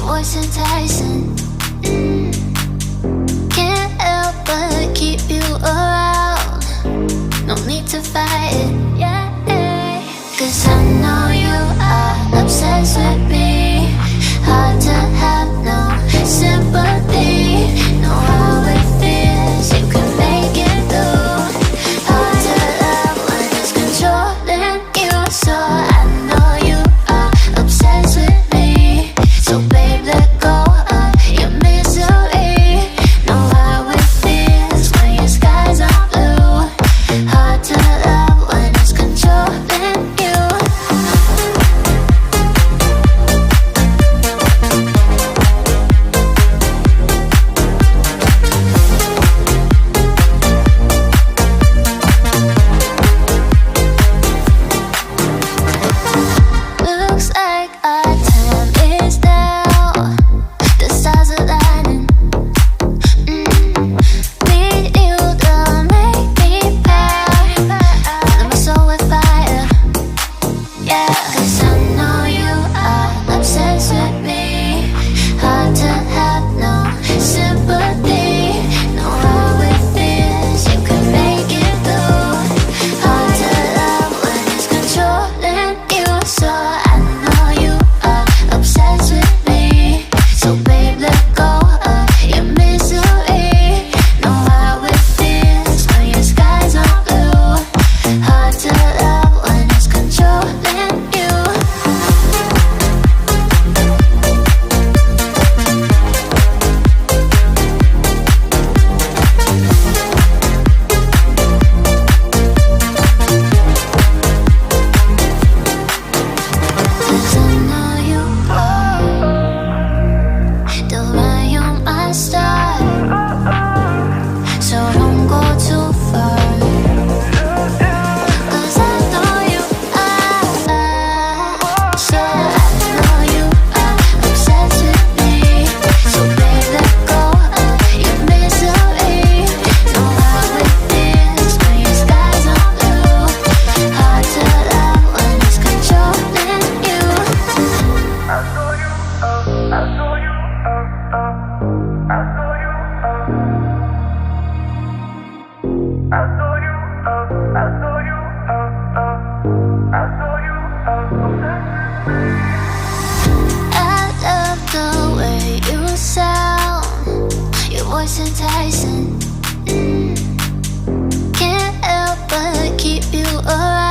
Voice enticing, can't help but keep you around. No need to fight it, yeah. 'Cause I know you are obsessed with me. Hard to have no sympathy. Know how it feels, you can make it through. Hard to love when it's controlling you. So I know you are obsessed with me. So babe, let go of your misery. Know how it feels when your skies are blue. Hard to love when it's controlling you. Looks like our time is now. The stars are lining. Need you to make me proud. Fill my soul with fire, yeah. 'Cause I know you are obsessed with me. Hard to have no sympathy. Know how it feels, you can make it through. Hard to love when it's controlling you. So I know you are obsessed with me. So babe, let go of your misery. Know how it feels when your skies are blue. Hard to love when it's controlling you. Cause I know you are the light on my star. So don't go too far. 'Cause I know you are. So I know you are obsessed with me. So babe, let go of your misery. Know how it feels when your skies are blue. Hard to love when it's controlling you. I love the way you sound. Your voice enticing, can't help but keep you around.